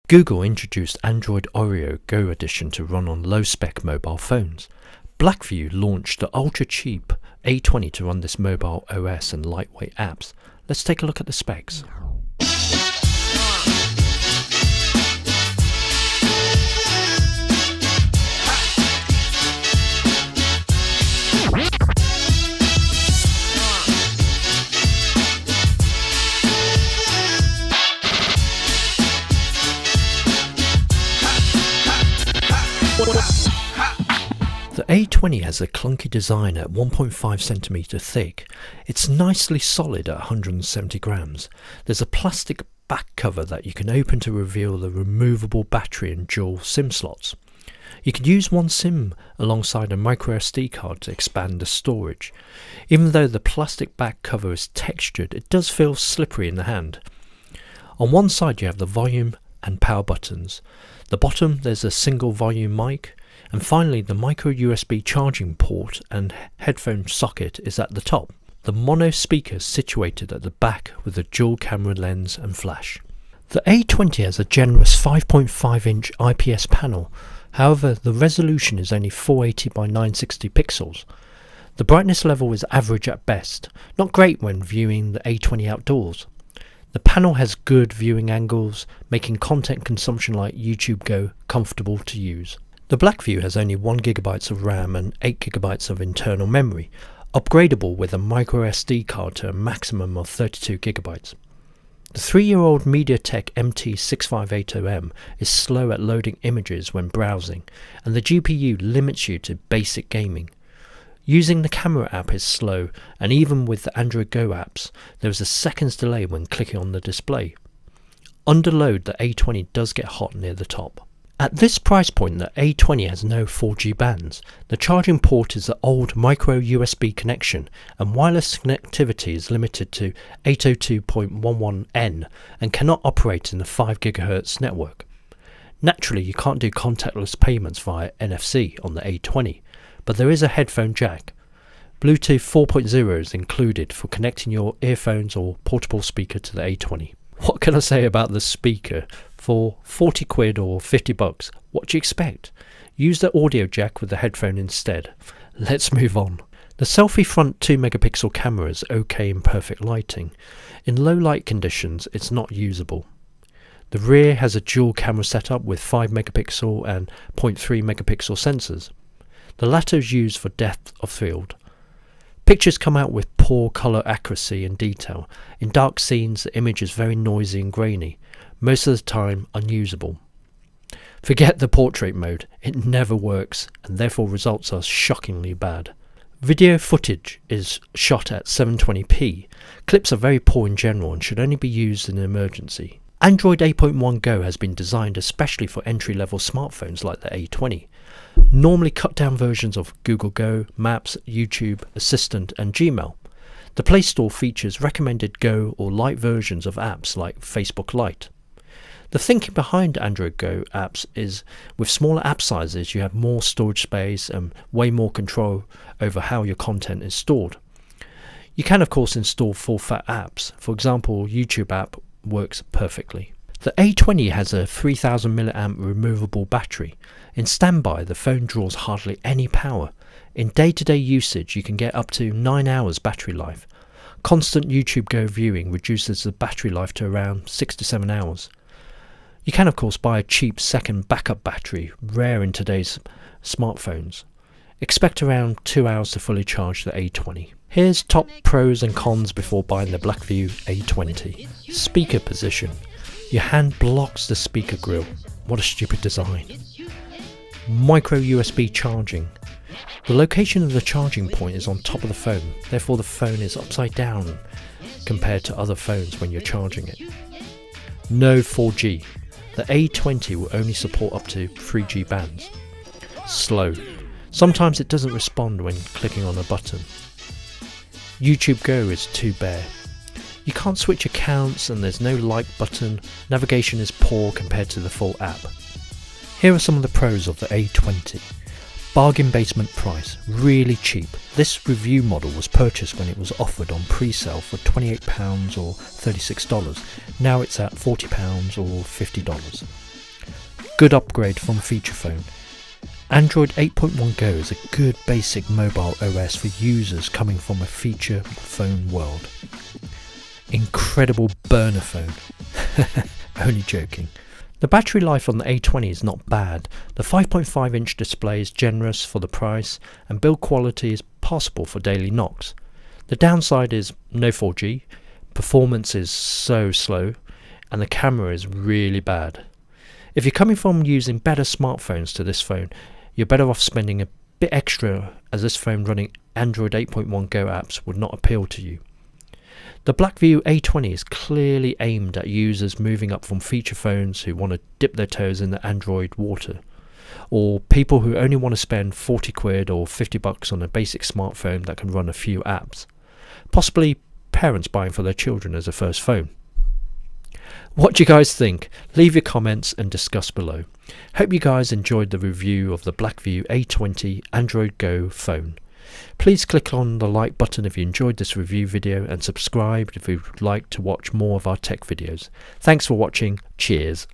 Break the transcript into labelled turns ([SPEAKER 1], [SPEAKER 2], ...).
[SPEAKER 1] Google introduced Android Oreo Go Edition to run on low-spec mobile phones. Blackview launched the ultra-cheap A20 to run this mobile OS and lightweight apps. Let's take a look at the specs. The A20 has a clunky design at 1.5cm thick. It's nicely solid at 170 grams. There's a plastic back cover that you can open to reveal the removable battery and dual SIM slots. You can use one SIM alongside a microSD card to expand the storage. Even though the plastic back cover is textured, it does feel slippery in the hand. On one side you have the volume and power buttons. The bottom there's a single volume mic. And finally, the micro USB charging port and headphone socket is at the top. The mono speaker is situated at the back with a dual camera lens and flash. The A20 has a generous 5.5-inch IPS panel. However, the resolution is only 480 by 960 pixels. The brightness level is average at best, not great when viewing the A20 outdoors. The panel has good viewing angles, making content consumption like YouTube Go comfortable to use. The Blackview has only 1GB of RAM and 8GB of internal memory, upgradable with a microSD card to a maximum of 32GB. The 3-year-old MediaTek MT6580M is slow at loading images when browsing, and the GPU limits you to basic gaming. Using the camera app is slow, and even with the Android Go apps, there is a second's delay when clicking on the display. Under load, the A20 does get hot near the top. At this price point, the A20 has no 4G bands. The charging port is the old micro USB connection, and wireless connectivity is limited to 802.11n and cannot operate in the 5 GHz network. Naturally, you can't do contactless payments via NFC on the A20, but there is a headphone jack. Bluetooth 4.0 is included for connecting your earphones or portable speaker to the A20. What can I say about the speaker? For 40 quid or 50 bucks, what do you expect? Use the audio jack with the headphone instead. Let's move on. The selfie front 2-megapixel camera is okay in perfect lighting. In low light conditions, it's not usable. The rear has a dual camera setup with 5-megapixel and 0.3-megapixel sensors. The latter is used for depth of field. Pictures come out with poor colour accuracy and detail. In dark scenes, the image is very noisy and grainy, most of the time unusable. Forget the portrait mode, it never works, and therefore results are shockingly bad. Video footage is shot at 720p. Clips are very poor in general and should only be used in an emergency. Android 8.1 Go has been designed especially for entry-level smartphones like the A20. Normally cut-down versions of Google Go, Maps, YouTube, Assistant and Gmail. The Play Store features recommended Go or Lite versions of apps like Facebook Lite. The thinking behind Android Go apps is with smaller app sizes you have more storage space and way more control over how your content is stored. You can of course install full-fat apps. For example, YouTube app works perfectly. The A20 has a 3000 mAh removable battery. In standby, the phone draws hardly any power. In day-to-day usage, you can get up to 9 hours battery life. Constant YouTube Go viewing reduces the battery life to around 6 to 7 hours. You can of course buy a cheap second backup battery, rare in today's smartphones. Expect around 2 hours to fully charge the A20. Here's top pros and cons before buying the Blackview A20. Speaker position. Your hand blocks the speaker grill. What a stupid design. Micro USB charging. The location of the charging point is on top of the phone, therefore the phone is upside down compared to other phones when you're charging it. No 4G. The A20 will only support up to 3G bands. Slow. Sometimes it doesn't respond when clicking on a button. YouTube Go is too bare. You can't switch accounts and there's no like button. Navigation is poor compared to the full app. Here are some of the pros of the A20. Bargain basement price, really cheap. This review model was purchased when it was offered on pre-sale for £28 or $36. Now it's at £40 or $50. good upgrade from a feature phone. Android 8.1 Go is a good basic mobile OS for users coming from a feature phone world. Incredible burner phone. Only joking. The battery life on the A20 is not bad. The 5.5 inch display is generous for the price and build quality is passable for daily knocks. The downside is no 4G, performance is so slow, and the camera is really bad. If you're coming from using better smartphones to this phone, you're better off spending a bit extra, as this phone running Android 8.1 Go apps would not appeal to you. The Blackview A20 is clearly aimed at users moving up from feature phones who want to dip their toes in the Android water, or people who only want to spend 40 quid or 50 bucks on a basic smartphone that can run a few apps. Possibly parents buying for their children as a first phone. What do you guys think? Leave your comments and discuss below. Hope you guys enjoyed the review of the Blackview A20 Android Go phone. Please click on the like button if you enjoyed this review video and subscribe if you'd like to watch more of our tech videos. Thanks for watching. Cheers.